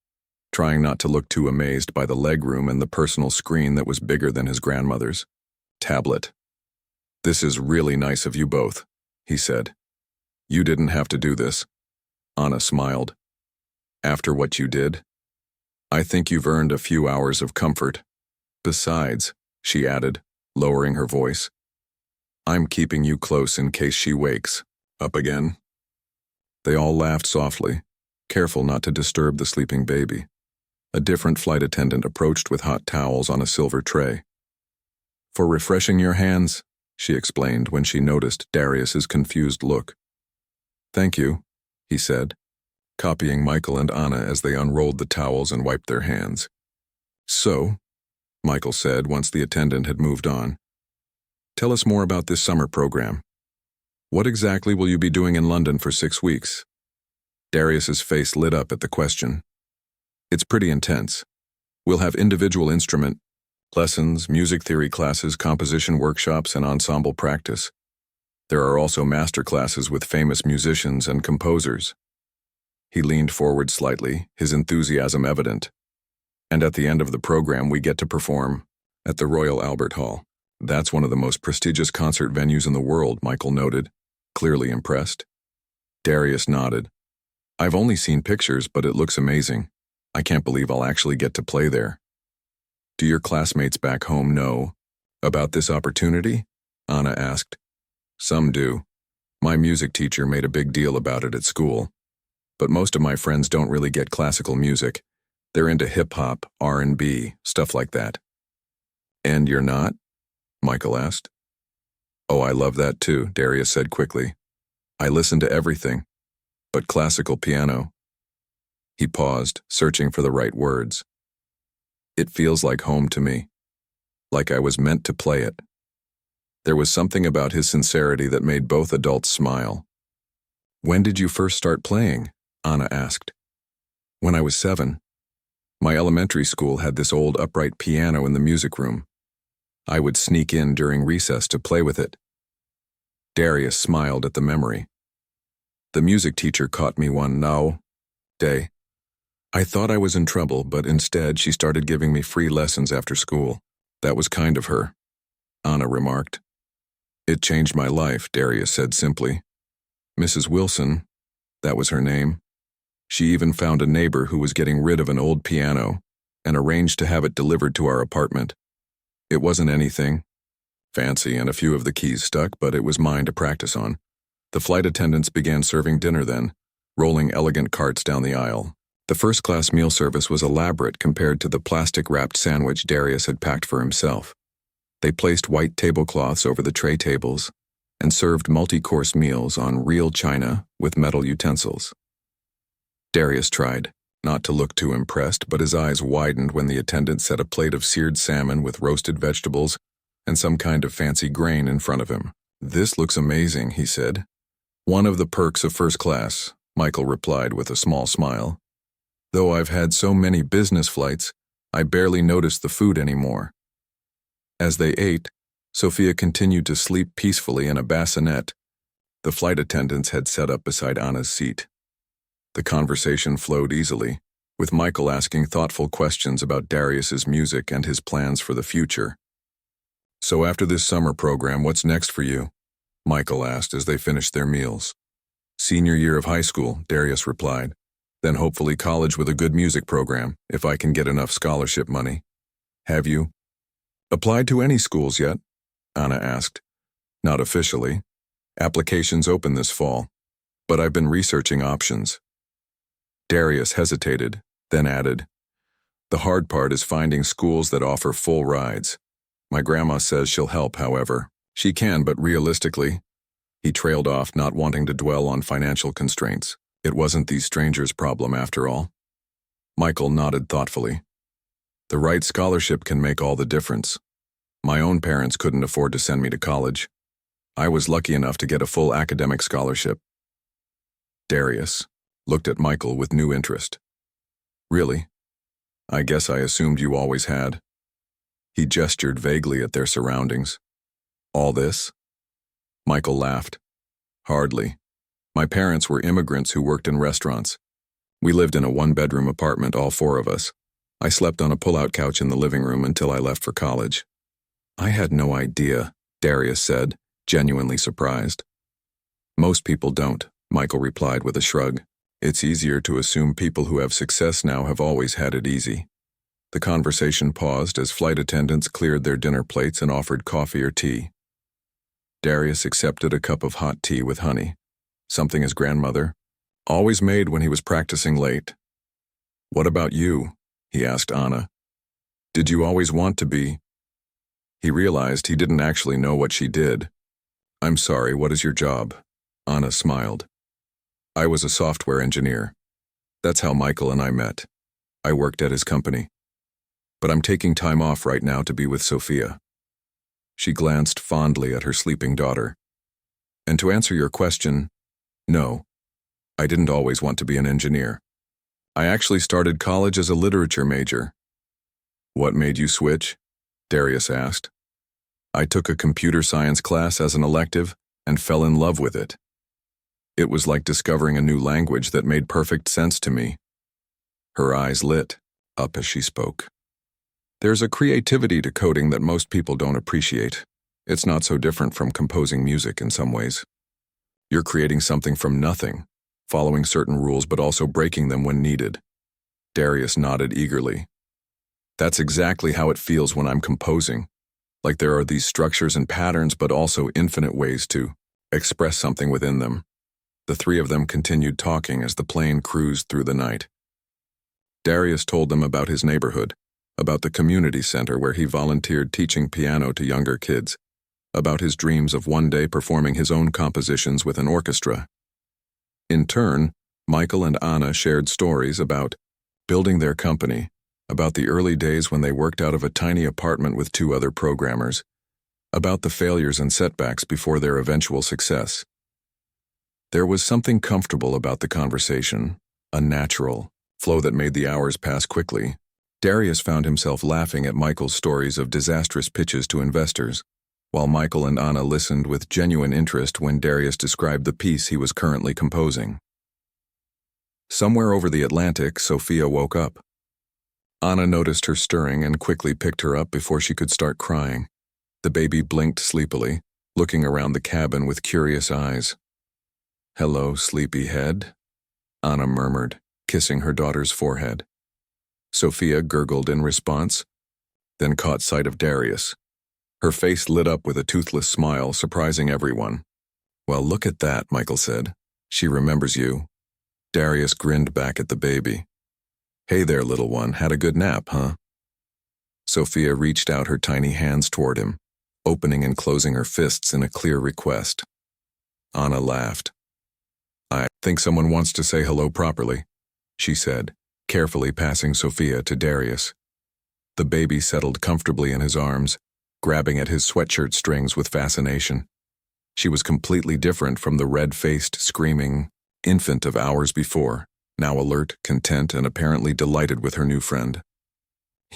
trying not to look too amazed by the legroom and the personal screen that was bigger than his grandmother's tablet. "This is really nice of you both," he said. "You didn't have to do this." Anna smiled. "After what you did, I think you've earned a few hours of comfort. Besides," she added, lowering her voice, "I'm keeping you close in case she wakes up again." They all laughed softly, careful not to disturb the sleeping baby. A different flight attendant approached with hot towels on a silver tray. "For refreshing your hands," she explained when she noticed Darius's confused look. "Thank you," he said, copying Michael and Anna as they unrolled the towels and wiped their hands. "So," Michael said once the attendant had moved on, "tell us more about this summer program. What exactly will you be doing in London for 6 weeks?" Darius's face lit up at the question. "It's pretty intense. We'll have individual instrument lessons, music theory classes, composition workshops, and ensemble practice. There are also master classes with famous musicians and composers." He leaned forward slightly, his enthusiasm evident. "And at the end of the program, we get to perform at the Royal Albert Hall. That's one of the most prestigious concert venues in the world," Michael noted, clearly impressed. Darius nodded. "I've only seen pictures, but it looks amazing. I can't believe I'll actually get to play there." "Do your classmates back home know about this opportunity?" Anna asked. "Some do. My music teacher made a big deal about it at school. But most of my friends don't really get classical music. They're into hip-hop, R&B, stuff like that." "And you're not?" Michael asked. "Oh, I love that too," Darius said quickly. "I listen to everything, but classical piano." He paused, searching for the right words. "It feels like home to me, like I was meant to play it." There was something about his sincerity that made both adults smile. "When did you first start playing?" Anna asked. "When I was 7. My elementary school had this old upright piano in the music room. I would sneak in during recess to play with it." Darius smiled at the memory. "The music teacher caught me one day. I thought I was in trouble, but instead she started giving me free lessons after school. That was kind of her," Anna remarked. "It changed my life," Darius said simply. "Mrs. Wilson, that was her name. She even found a neighbor who was getting rid of an old piano and arranged to have it delivered to our apartment. It wasn't anything fancy and a few of the keys stuck, but it was mine to practice on." The flight attendants began serving dinner then, rolling elegant carts down the aisle. The first-class meal service was elaborate compared to the plastic-wrapped sandwich Darius had packed for himself. They placed white tablecloths over the tray tables and served multi-course meals on real china with metal utensils. Darius tried not to look too impressed, but his eyes widened when the attendant set a plate of seared salmon with roasted vegetables and some kind of fancy grain in front of him. "This looks amazing," he said. "One of the perks of first class," Michael replied with a small smile. "Though I've had so many business flights, I barely noticed the food anymore." As they ate, Sophia continued to sleep peacefully in a bassinet the flight attendants had set up beside Anna's seat. The conversation flowed easily, with Michael asking thoughtful questions about Darius's music and his plans for the future. "So after this summer program, what's next for you?" Michael asked as they finished their meals. "Senior year of high school," Darius replied. "Then hopefully college with a good music program, if I can get enough scholarship money." "Have you applied to any schools yet?" Anna asked. "Not officially. Applications open this fall, but I've been researching options." Darius hesitated, then added, "The hard part is finding schools that offer full rides. My grandma says she'll help, however. She can, but realistically." He trailed off, not wanting to dwell on financial constraints. It wasn't these strangers' problem after all. Michael nodded thoughtfully. "The right scholarship can make all the difference. My own parents couldn't afford to send me to college. I was lucky enough to get a full academic scholarship." Darius looked at Michael with new interest. "Really? I guess I assumed you always had." He gestured vaguely at their surroundings. "All this?" Michael laughed. "Hardly. My parents were immigrants who worked in restaurants. We lived in a one-bedroom apartment, all 4 of us. I slept on a pull-out couch in the living room until I left for college." "I had no idea," Darius said, genuinely surprised. "Most people don't," Michael replied with a shrug. "It's easier to assume people who have success now have always had it easy." The conversation paused as flight attendants cleared their dinner plates and offered coffee or tea. Darius accepted a cup of hot tea with honey, something his grandmother always made when he was practicing late. "What about you?" he asked Anna. Did you always want to be? He realized he didn't actually know what she did. I'm sorry, what is your job? Anna smiled. I was a software engineer. That's how Michael and I met. I worked at his company. But I'm taking time off right now to be with Sophia. She glanced fondly at her sleeping daughter. And to answer your question, no, I didn't always want to be an engineer. I actually started college as a literature major. What made you switch? Darius asked. I took a computer science class as an elective and fell in love with it. It was like discovering a new language that made perfect sense to me. Her eyes lit up as she spoke. There's a creativity to coding that most people don't appreciate. It's not so different from composing music in some ways. You're creating something from nothing, following certain rules but also breaking them when needed. Darius nodded eagerly. That's exactly how it feels when I'm composing. Like there are these structures and patterns but also infinite ways to express something within them. The three of them continued talking as the plane cruised through the night. Darius told them about his neighborhood, about the community center where he volunteered teaching piano to younger kids, about his dreams of one day performing his own compositions with an orchestra. In turn, Michael and Anna shared stories about building their company, about the early days when they worked out of a tiny apartment with 2 other programmers, about the failures and setbacks before their eventual success. There was something comfortable about the conversation, a natural flow that made the hours pass quickly. Darius found himself laughing at Michael's stories of disastrous pitches to investors, while Michael and Anna listened with genuine interest when Darius described the piece he was currently composing. Somewhere over the Atlantic, Sophia woke up. Anna noticed her stirring and quickly picked her up before she could start crying. The baby blinked sleepily, looking around the cabin with curious eyes. Hello, sleepyhead, Anna murmured, kissing her daughter's forehead. Sophia gurgled in response, then caught sight of Darius. Her face lit up with a toothless smile, surprising everyone. Well, look at that, Michael said. She remembers you. Darius grinned back at the baby. Hey there, little one, had a good nap, huh? Sophia reached out her tiny hands toward him, opening and closing her fists in a clear request. Anna laughed. I think someone wants to say hello properly, she said, carefully passing Sophia to Darius. The baby settled comfortably in his arms, grabbing at his sweatshirt strings with fascination. She was completely different from the red-faced, screaming infant of hours before, now alert, content, and apparently delighted with her new friend.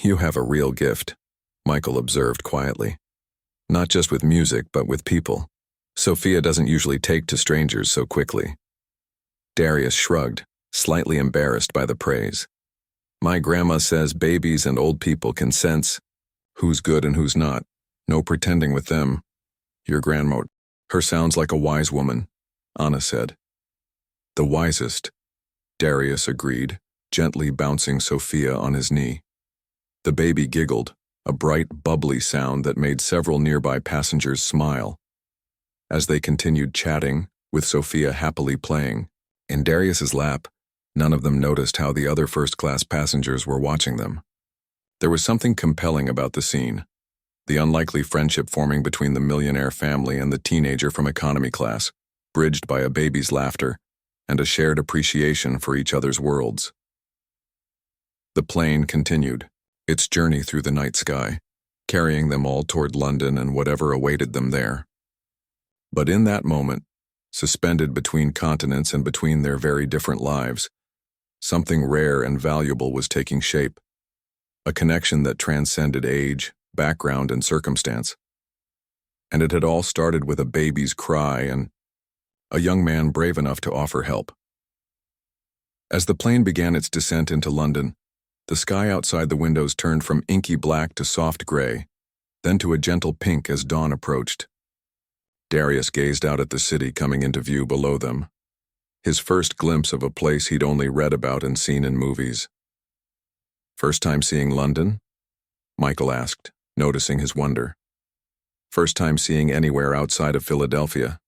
You have a real gift, Michael observed quietly. Not just with music, but with people. Sophia doesn't usually take to strangers so quickly. Darius shrugged, slightly embarrassed by the praise. My grandma says babies and old people can sense who's good and who's not. No pretending with them. Your grandma, her sounds like a wise woman, Anna said. The wisest, Darius agreed, gently bouncing Sophia on his knee. The baby giggled, a bright, bubbly sound that made several nearby passengers smile. As they continued chatting, with Sophia happily playing, in Darius's lap, none of them noticed how the other first-class passengers were watching them. There was something compelling about the scene. The unlikely friendship forming between the millionaire family and the teenager from economy class, bridged by a baby's laughter and a shared appreciation for each other's worlds. The plane continued, its journey through the night sky, carrying them all toward London and whatever awaited them there. But in that moment, suspended between continents and between their very different lives, something rare and valuable was taking shape, a connection that transcended age, background, and circumstance. And it had all started with a baby's cry and a young man brave enough to offer help. As the plane began its descent into London, the sky outside the windows turned from inky black to soft gray, then to a gentle pink as dawn approached. Darius gazed out at the city coming into view below them, his first glimpse of a place he'd only read about and seen in movies. First time seeing London? Michael asked, noticing his wonder. First time seeing anywhere outside of Philadelphia.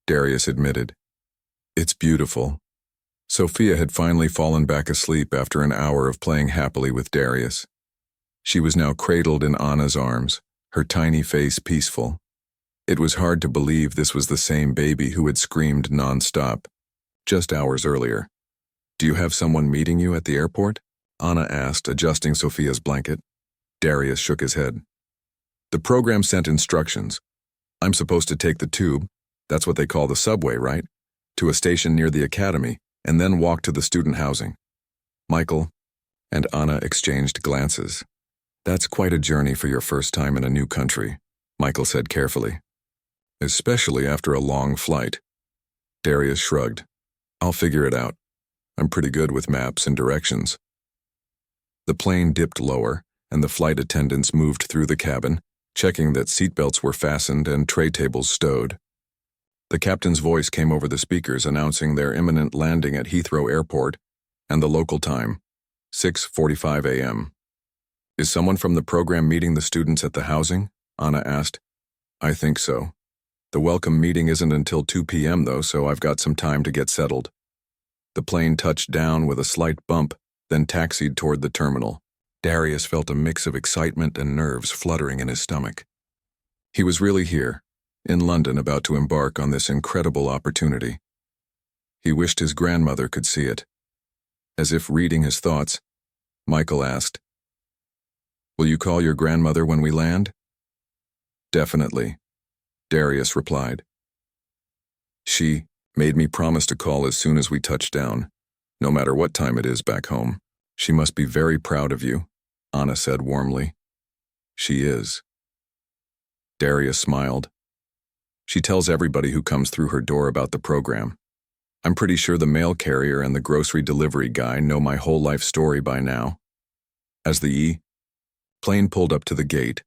Darius admitted, It's beautiful. Sophia had finally fallen back asleep after an hour of playing happily with Darius. She was now cradled in Anna's arms, her tiny face peaceful. It was hard to believe this was the same baby who had screamed nonstop just hours earlier. "Do you have someone meeting you at the airport?" Anna asked, adjusting Sophia's blanket. Darius shook his head. "The program sent instructions. I'm supposed to take the tube, that's what they call the subway, right? To a station near the academy, and then walk to the student housing." Michael and Anna exchanged glances. "That's quite a journey for your first time in a new country," Michael said carefully. "Especially after a long flight." Darius shrugged. "I'll figure it out. I'm pretty good with maps and directions." The plane dipped lower, and the flight attendants moved through the cabin, checking that seatbelts were fastened and tray tables stowed. The captain's voice came over the speakers announcing their imminent landing at Heathrow Airport and the local time, 6:45 a.m. "Is someone from the program meeting the students at the housing?" Anna asked. "I think so. The welcome meeting isn't until 2 p.m. though, so I've got some time to get settled." The plane touched down with a slight bump, then taxied toward the terminal. Darius felt a mix of excitement and nerves fluttering in his stomach. He was really here, in London, about to embark on this incredible opportunity. He wished his grandmother could see it. As if reading his thoughts, Michael asked, "Will you call your grandmother when we land?" "Definitely," Darius replied. "She made me promise to call as soon as we touch down, no matter what time it is back home. She must be very proud of you," Anna said warmly. "She is." Darius smiled. "She tells everybody who comes through her door about the program. I'm pretty sure the mail carrier and the grocery delivery guy know my whole life story by now." As the plane pulled up to the gate,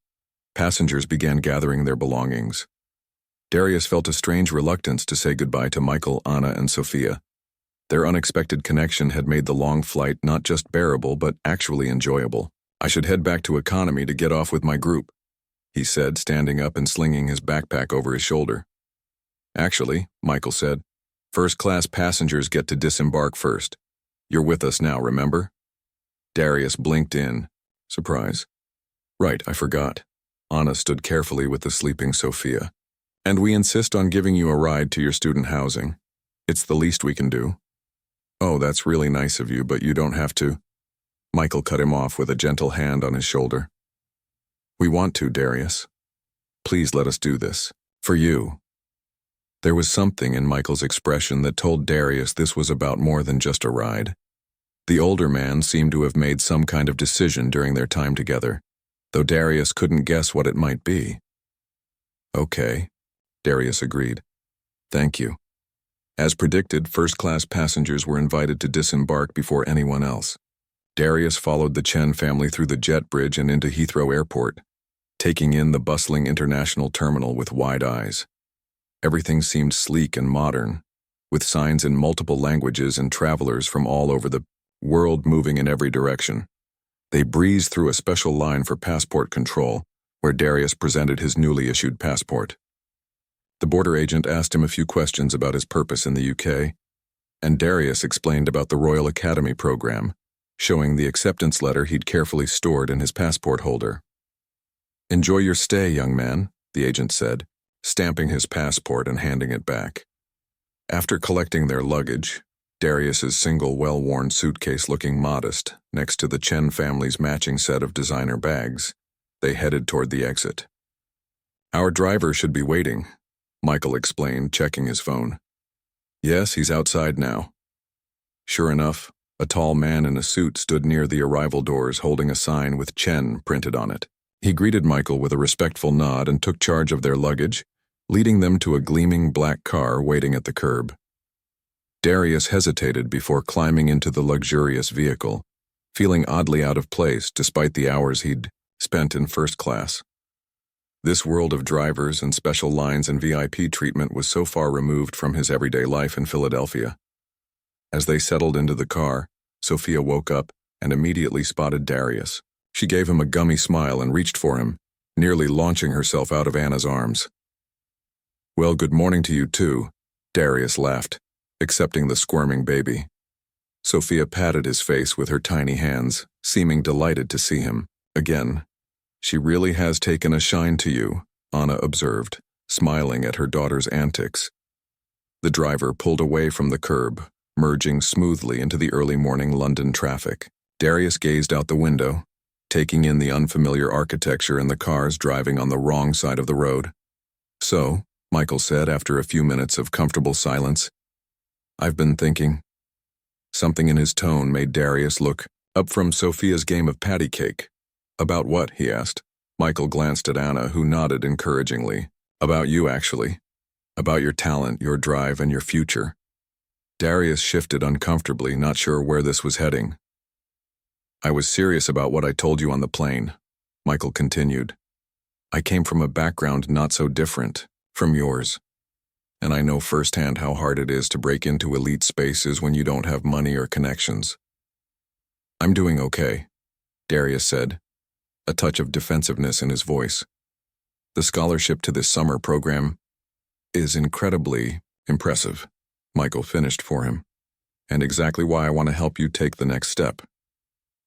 passengers began gathering their belongings. Darius felt a strange reluctance to say goodbye to Michael, Anna, and Sophia. Their unexpected connection had made the long flight not just bearable but actually enjoyable. "I should head back to economy to get off with my group," he said, standing up and slinging his backpack over his shoulder. "Actually," Michael said, "first-class passengers get to disembark first. You're with us now, remember?" Darius blinked in surprise. "Right, I forgot." Anna stood carefully with the sleeping Sophia. "And we insist on giving you a ride to your student housing. It's the least we can do." "Oh, that's really nice of you, but you don't have to." Michael cut him off with a gentle hand on his shoulder. "We want to, Darius. Please let us do this. For you." There was something in Michael's expression that told Darius this was about more than just a ride. The older man seemed to have made some kind of decision during their time together, though Darius couldn't guess what it might be. "Okay," Darius agreed. "Thank you." As predicted, first-class passengers were invited to disembark before anyone else. Darius followed the Chen family through the jet bridge and into Heathrow Airport, taking in the bustling international terminal with wide eyes. Everything seemed sleek and modern, with signs in multiple languages and travelers from all over the world moving in every direction. They breezed through a special line for passport control, where Darius presented his newly issued passport. The border agent asked him a few questions about his purpose in the UK, and Darius explained about the Royal Academy program, showing the acceptance letter he'd carefully stored in his passport holder. "Enjoy your stay, young man," the agent said, stamping his passport and handing it back. After collecting their luggage, Darius's single well-worn suitcase looking modest next to the Chen family's matching set of designer bags, they headed toward the exit. "Our driver should be waiting," Michael explained, checking his phone. "Yes, he's outside now." Sure enough, a tall man in a suit stood near the arrival doors holding a sign with Chen printed on it. He greeted Michael with a respectful nod and took charge of their luggage, leading them to a gleaming black car waiting at the curb. Darius hesitated before climbing into the luxurious vehicle, feeling oddly out of place despite the hours he'd spent in first class. This world of drivers and special lines and VIP treatment was so far removed from his everyday life in Philadelphia. As they settled into the car, Sophia woke up and immediately spotted Darius. She gave him a gummy smile and reached for him, nearly launching herself out of Anna's arms. "Well, good morning to you too," Darius laughed, accepting the squirming baby. Sophia patted his face with her tiny hands, seeming delighted to see him. Again. She really has taken a shine to you, Anna observed, smiling at her daughter's antics. The driver pulled away from the curb, merging smoothly into the early morning London traffic. Darius gazed out the window, taking in the unfamiliar architecture and the cars driving on the wrong side of the road. "So," Michael said after a few minutes of comfortable silence, "I've been thinking." Something in his tone made Darius look up from Sophia's game of patty cake. "About what?" he asked. Michael glanced at Anna, who nodded encouragingly. "About you, actually. About your talent, your drive, and your future." Darius shifted uncomfortably, not sure where this was heading. "I was serious about what I told you on the plane," Michael continued. "I came from a background not so different from yours, and I know firsthand how hard it is to break into elite spaces when you don't have money or connections." "I'm doing okay," Darius said, a touch of defensiveness in his voice. "The scholarship to this summer program is incredibly impressive," Michael finished for him, "and exactly why I want to help you take the next step."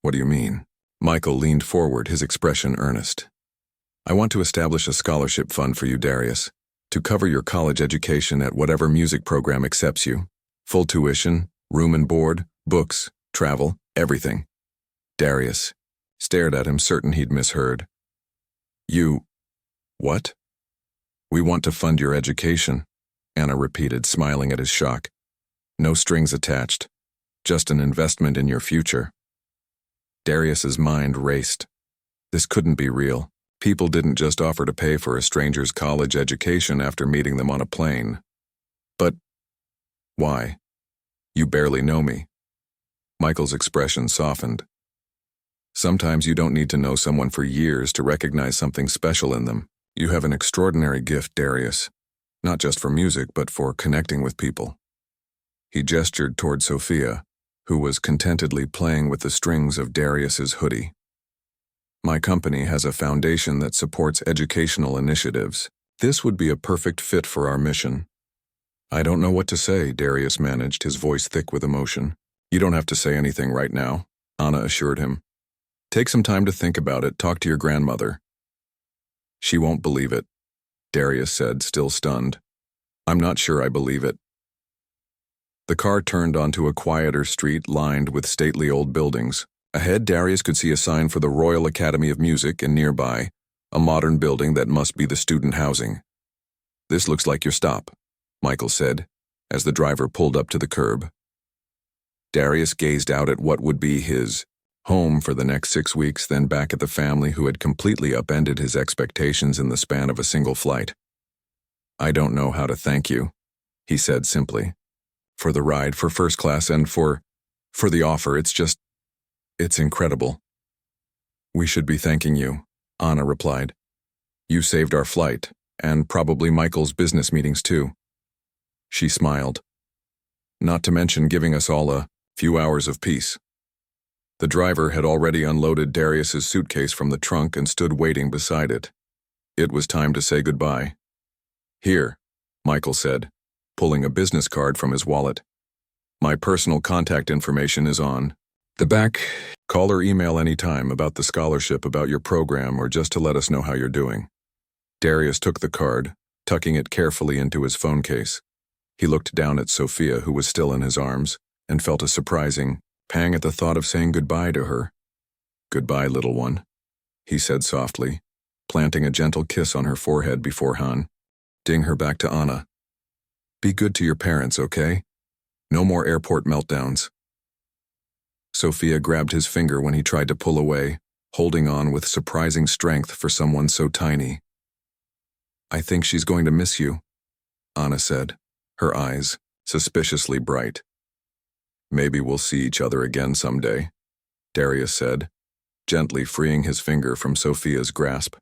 "What do you mean?" Michael leaned forward, his expression earnest. "I want to establish a scholarship fund for you, Darius, to cover your college education at whatever music program accepts you. Full tuition, room and board, books, travel, everything." Darius stared at him, certain he'd misheard. "You... what?" "We want to fund your education," Anna repeated, smiling at his shock. "No strings attached. Just an investment in your future." Darius's mind raced. This couldn't be real. People didn't just offer to pay for a stranger's college education after meeting them on a plane. "But why? You barely know me." Michael's expression softened. "Sometimes you don't need to know someone for years to recognize something special in them. You have an extraordinary gift, Darius, not just for music, but for connecting with people." He gestured toward Sophia, who was contentedly playing with the strings of Darius's hoodie. "My company has a foundation that supports educational initiatives. This would be a perfect fit for our mission." "I don't know what to say," Darius managed, his voice thick with emotion. "You don't have to say anything right now," Anna assured him. "Take some time to think about it. Talk to your grandmother." "She won't believe it," Darius said, still stunned. "I'm not sure I believe it." The car turned onto a quieter street lined with stately old buildings. Ahead, Darius could see a sign for the Royal Academy of Music, and nearby, a modern building that must be the student housing. "This looks like your stop," Michael said, as the driver pulled up to the curb. Darius gazed out at what would be his home for the next 6 weeks, then back at the family who had completely upended his expectations in the span of a single flight. "I don't know how to thank you," he said simply. "For the ride, for first class, and for the offer. It's incredible." "We should be thanking you," Anna replied. "You saved our flight, and probably Michael's business meetings too." She smiled. "Not to mention giving us all a few hours of peace." The driver had already unloaded Darius's suitcase from the trunk and stood waiting beside it. It was time to say goodbye. "Here," Michael said, pulling a business card from his wallet. "My personal contact information is on the back. Call or email anytime about the scholarship, about your program, or just to let us know how you're doing." Darius took the card, tucking it carefully into his phone case. He looked down at Sophia, who was still in his arms, and felt a surprising pang at the thought of saying goodbye to her. "Goodbye, little one," he said softly, planting a gentle kiss on her forehead before handing her back to Anna. "Be good to your parents, okay? No more airport meltdowns." Sophia grabbed his finger when he tried to pull away, holding on with surprising strength for someone so tiny. "I think she's going to miss you," Anna said, her eyes suspiciously bright. "Maybe we'll see each other again someday," Darius said, gently freeing his finger from Sophia's grasp.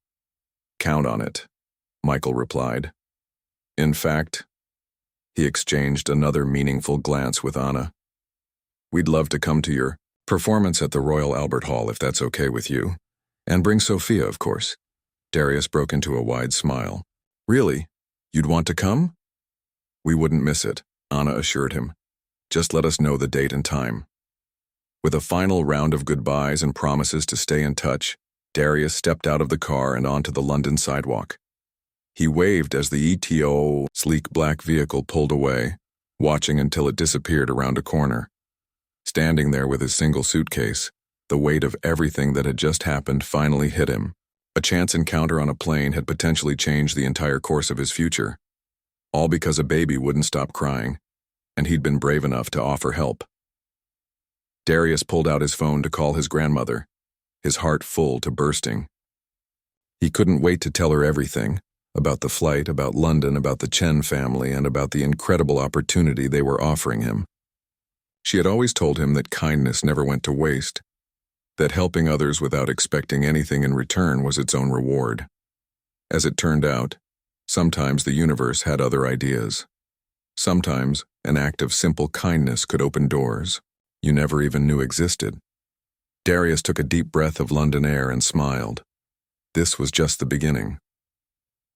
"Count on it," Michael replied. "In fact," he exchanged another meaningful glance with Anna, "we'd love to come to your performance at the Royal Albert Hall if that's okay with you. And bring Sophia, of course." Darius broke into a wide smile. "Really? You'd want to come?" "We wouldn't miss it," Anna assured him. "Just let us know the date and time." With a final round of goodbyes and promises to stay in touch, Darius stepped out of the car and onto the London sidewalk. He waved as the ETO sleek black vehicle pulled away, watching until it disappeared around a corner. Standing there with his single suitcase, the weight of everything that had just happened finally hit him. A chance encounter on a plane had potentially changed the entire course of his future. All because a baby wouldn't stop crying, and he'd been brave enough to offer help. Darius pulled out his phone to call his grandmother, his heart full to bursting. He couldn't wait to tell her everything, about the flight, about London, about the Chen family, and about the incredible opportunity they were offering him. She had always told him that kindness never went to waste, that helping others without expecting anything in return was its own reward. As it turned out, sometimes the universe had other ideas. Sometimes an act of simple kindness could open doors you never even knew existed. Darius took a deep breath of London air and smiled. This was just the beginning.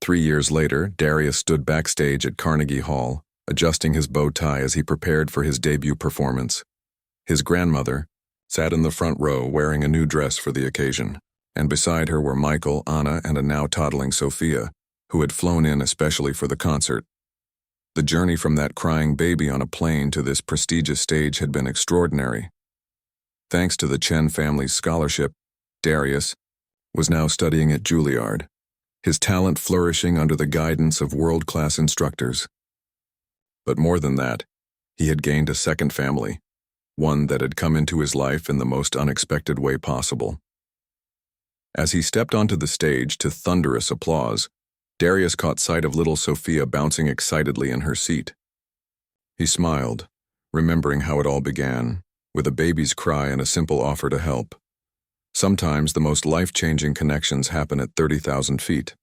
3 years later, Darius stood backstage at Carnegie Hall, adjusting his bow tie as he prepared for his debut performance. His grandmother sat in the front row wearing a new dress for the occasion, and beside her were Michael, Anna, and a now toddling Sophia, who had flown in especially for the concert. The journey from that crying baby on a plane to this prestigious stage had been extraordinary. Thanks to the Chen family's scholarship, Darius was now studying at Juilliard, his talent flourishing under the guidance of world-class instructors. But more than that, he had gained a second family, one that had come into his life in the most unexpected way possible. As he stepped onto the stage to thunderous applause, Darius caught sight of little Sophia bouncing excitedly in her seat. He smiled, remembering how it all began, with a baby's cry and a simple offer to help. Sometimes the most life-changing connections happen at 30,000 feet.